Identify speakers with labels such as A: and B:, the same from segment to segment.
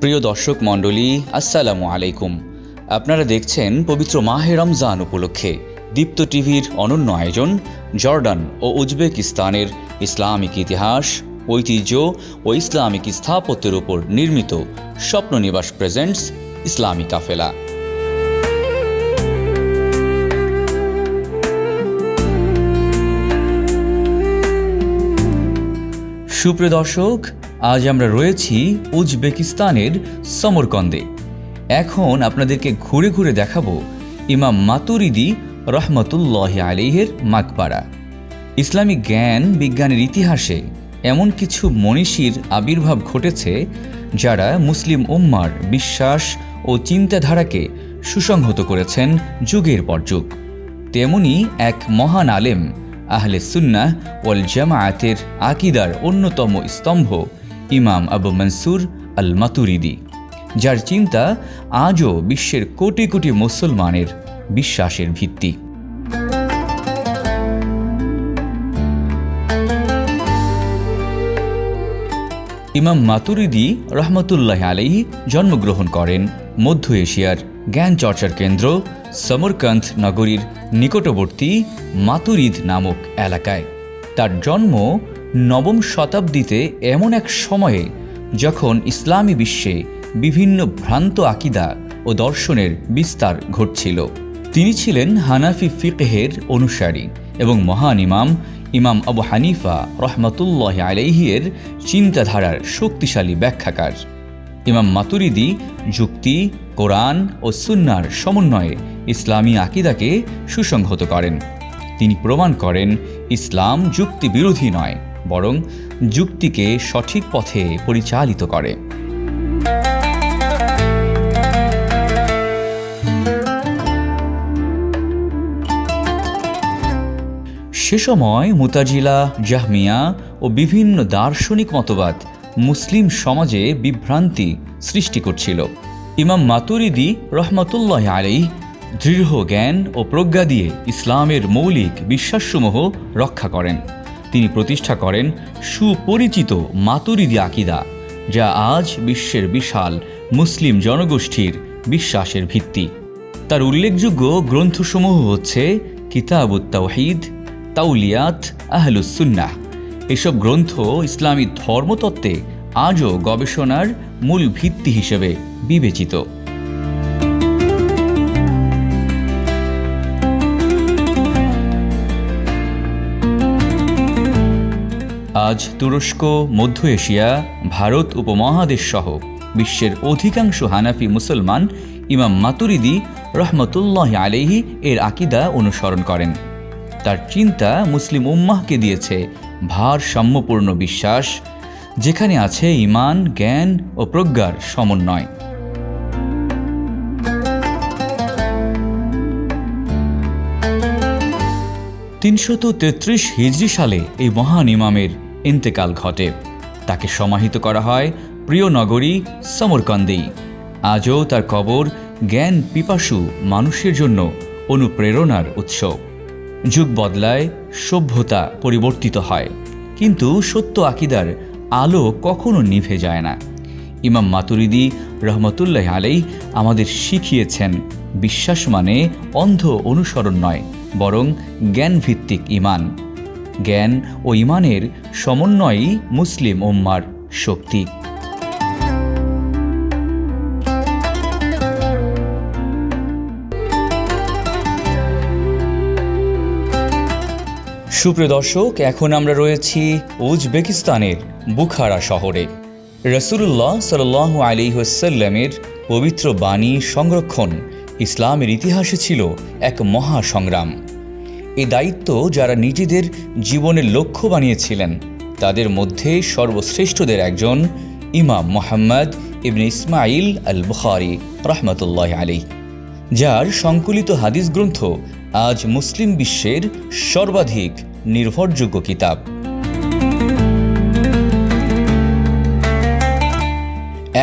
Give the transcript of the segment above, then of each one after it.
A: প্রিয় দর্শক মণ্ডলী, আসসালামু আলাইকুম। আপনারা দেখছেন পবিত্র মাহে রমজান উপলক্ষে দীপ্ত টিভির অনন্য আয়োজন জর্ডান ও উজবেকিস্তানের ইসলামিক ইতিহাস, ঐতিহ্য ও ইসলামিক স্থাপত্যের উপর নির্মিত স্বপ্ননিবাস প্রেজেন্টস ইসলামী কাফেলা। সুপ্রিয় দর্শক, আজ আমরা রয়েছি উজবেকিস্তানের সমরকন্দে। এখন আপনাদেরকে ঘুরে ঘুরে দেখাবো ইমাম মাতুরিদি রহমতুল্লাহি আলাইহির মাকবারা। ইসলামিক জ্ঞান বিজ্ঞানের ইতিহাসে এমন কিছু মনীষীর আবির্ভাব ঘটেছে যারা মুসলিম উম্মার বিশ্বাস ও চিন্তাধারাকে সুসংহত করেছেন যুগের পর যুগ। তেমনি এক মহান আলেম আহলে সুন্নাহ ওয়াল জামায়াতের আকিদার অন্যতম স্তম্ভ ইমাম আবু মনসুর আল মাতুরিদি, যার চিন্তা আজও বিশ্বের কোটি কোটি মুসলমানের বিশ্বাসের ভিত্তি। ইমাম মাতুরিদি রহমতুল্লাহ আলাইহি জন্মগ্রহণ করেন মধ্য এশিয়ার জ্ঞান চর্চার কেন্দ্র সমরকন্দ নগরীর নিকটবর্তী মাতুরিদ নামক এলাকায়। তার জন্ম নবম শতাব্দীতে এমন এক সময়ে যখন ইসলামী বিশ্বে বিভিন্ন ভ্রান্ত আকিদা ও দর্শনের বিস্তার ঘটছিল। তিনি ছিলেন হানাফি ফিকহের অনুসারী এবং মহান ইমাম আবু হানিফা রহমতুল্লাহ আলাইহির চিন্তাধারার শক্তিশালী ব্যাখ্যাকার। ইমাম মাতুরিদি যুক্তি, কোরআন ও সুন্নাহর সমন্বয়ে ইসলামী আকিদাকে সুসংহত করেন। তিনি প্রমাণ করেন ইসলাম যুক্তি বিরোধী নয়, বরং যুক্তিকে সঠিক পথে পরিচালিত করে। সে সময় মুতাজিলা, জাহমিয়া ও বিভিন্ন দার্শনিক মতবাদ মুসলিম সমাজে বিভ্রান্তি সৃষ্টি করছিল। ইমাম মাতুরিদি রহমতুল্লাহ আলাইহি দৃঢ় জ্ঞান ও প্রজ্ঞা দিয়ে ইসলামের মৌলিক বিশ্বাসসমূহ রক্ষা করেন। তিনি প্রতিষ্ঠা করেন সুপরিচিত মাতুরিদি আকিদা, যা আজ বিশ্বের বিশাল মুসলিম জনগোষ্ঠীর বিশ্বাসের ভিত্তি। তার উল্লেখযোগ্য গ্রন্থসমূহ হচ্ছে কিতাবুত তাওহীদ, তাওলিয়াত আহলুস সুন্নাহ। এসব গ্রন্থ ইসলামী ধর্মতত্ত্বে আজও গবেষণার মূল ভিত্তি হিসেবে বিবেচিত। আজ তুরস্ক, মধ্য এশিয়া, ভারত উপমহাদেশ সহ বিশ্বের অধিকাংশ হানাফি মুসলমান ইমাম মাতুরিদি রহমতুল্লাহ আলাইহি এর আকিদা অনুসরণ করেন। তার চিন্তা মুসলিম উম্মাহকে দিয়েছে ভারসাম্যপূর্ণ বিশ্বাস, যেখানে আছে ঈমান, জ্ঞান ও প্রজ্ঞার সমন্বয়। (333 হিজরি সালে এই মহান ইমামের ইন্তেকাল ঘটে। তাকে সমাহিত করা হয় প্রিয় নগরী সমরকন্দেই। আজও তার কবর জ্ঞান পিপাসু মানুষের জন্য অনুপ্রেরণার উৎস। যুগ বদলায়, সভ্যতা পরিবর্তিত হয়, কিন্তু সত্য আকিদার আলো কখনো নিভে যায় না। ইমাম মাতুরিদি রহমতুল্লাহ আলাইহি আমাদের শিখিয়েছেন বিশ্বাস মানে অন্ধ অনুসরণ নয়, বরং জ্ঞানভিত্তিক ঈমান। জ্ঞান ও ঈমানের সমন্বয়ই মুসলিম উম্মার শক্তি। সুপ্রিয় দর্শক, এখন আমরা রয়েছি উজবেকিস্তানের বুখারা শহরে। রাসূলুল্লাহ সাল্লাল্লাহু আলাইহি ওয়াসাল্লামের পবিত্র বাণী সংরক্ষণ ইসলামের ইতিহাসে ছিল এক মহা সংগ্রাম। এই দায়িত্ব যারা নিজেদের জীবনের লক্ষ্য বানিয়েছিলেন, তাদের মধ্যে সর্বশ্রেষ্ঠদের একজন ইমাম মুহাম্মদ ইবনে ইসমাইল আল বুখারী রহমতুল্লাহ আলাইহি, যার সংকলিত হাদিস গ্রন্থ আজ মুসলিম বিশ্বের সর্বাধিক নির্ভরযোগ্য কিতাব।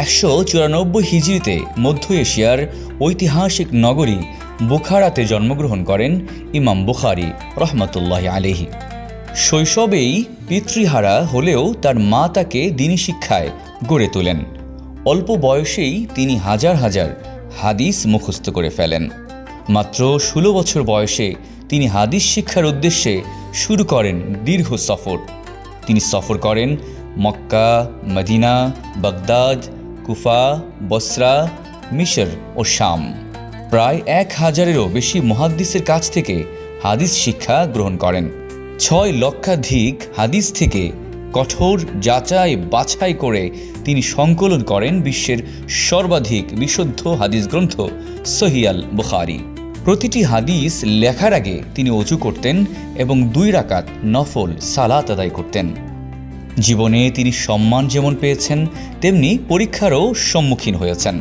A: 194 হিজরিতে মধ্য এশিয়ার ঐতিহাসিক নগরী বুখারাতে জন্মগ্রহণ করেন ইমাম বুখারী রহমতুল্লাহ আলাইহি। শৈশবেই পিতৃহারা হলেও তার মা তাকে দ্বীনি শিক্ষায় গড়ে তোলেন। অল্প বয়সেই তিনি হাজার হাজার হাদিস মুখস্থ করে ফেলেন। মাত্র 16 বছর বয়সে তিনি হাদিস শিক্ষার উদ্দেশ্যে শুরু করেন দীর্ঘ সফর। তিনি সফর করেন মক্কা, মদিনা, বাগদাদ, কুফা, বসরা, মিশর ও শাম। প্রায় 1000-এরও বেশি মুহাদ্দিসের কাছ থেকে হাদিস শিক্ষা গ্রহণ করেন। 6 লক্ষাধিক হাদিস থেকে কঠোর যাচাই বাছাই করে তিনি সংকলন করেন বিশ্বের সর্বাধিক বিশুদ্ধ হাদিস গ্রন্থ সহিহ আল বুখারী। প্রতিটি হাদিস লেখার আগে তিনি ওযু করতেন এবং 2 রাকাত নফল সালাত আদায় করতেন। জীবনে তিনি সম্মান যেমন পেয়েছেন, তেমনি পরীক্ষারও সম্মুখীন হয়েছেন।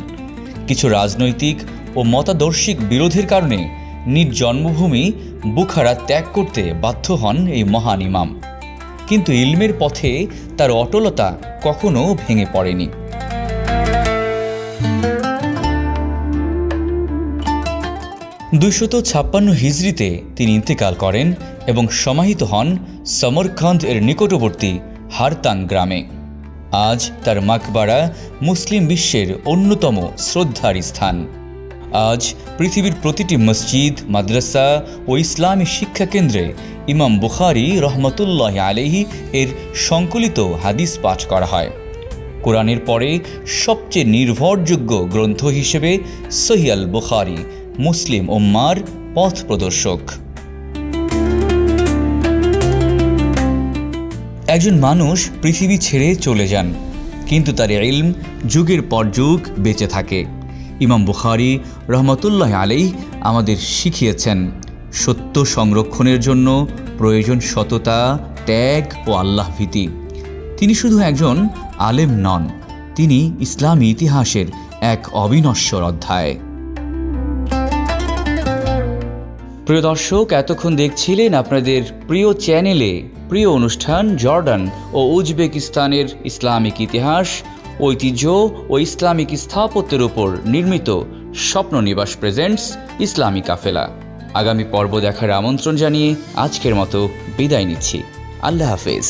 A: কিছু রাজনৈতিক ও মতাদর্শিক বিরোধের কারণে নিজ জন্মভূমি বুখারা ত্যাগ করতে বাধ্য হন এই মহান ইমাম। কিন্তু ইলমের পথে তার অটলতা কখনো ভেঙে পড়েনি। 256 হিজরিতে তিনি ইন্তেকাল করেন এবং সমাহিত হন সমরকান্দ এর নিকটবর্তী হারতাং গ্রামে। আজ তার মাকবারা মুসলিম বিশ্বের অন্যতম শ্রদ্ধার স্থান। আজ পৃথিবীর প্রতিটি মসজিদ, মাদ্রাসা ও ইসলামী শিক্ষা কেন্দ্রে ইমাম বুখারী রহমতুল্লাহ আলাইহি এর সংকলিত হাদিস পাঠ করা হয়। কোরআনের পরে সবচেয়ে নির্ভরযোগ্য গ্রন্থ হিসেবে সহিহ আল বুখারী মুসলিম উম্মার পথ প্রদর্শক। একজন মানুষ পৃথিবী ছেড়ে চলে যান, কিন্তু তার ইলম যুগের পর যুগ বেঁচে থাকে। ইমাম বুখারী রহমতুল্লাহ আলাইহি আমাদের শিখিয়েছেন, সত্য সংরক্ষণের জন্য প্রয়োজন সততা, ত্যাগ ও আল্লাহ ভীতি। তিনি শুধু একজন আলেম নন, তিনি ইসলামী ইতিহাসের এক অবিনশ্বর অধ্যায়। প্রিয় দর্শক, এতক্ষণ দেখছিলেন আপনাদের প্রিয় চ্যানেলে প্রিয় অনুষ্ঠান জর্ডান ও উজবেকিস্তানের ইসলামিক ইতিহাস, ঐতিহ্য ও ইসলামিক স্থাপত্যের উপর নির্মিত স্বপ্ন নিবাস প্রেজেন্টস ইসলামী কাফেলা। আগামী পর্ব দেখার আমন্ত্রণ জানিয়ে আজকের মতো বিদায় নিচ্ছি। আল্লাহ হাফেজ।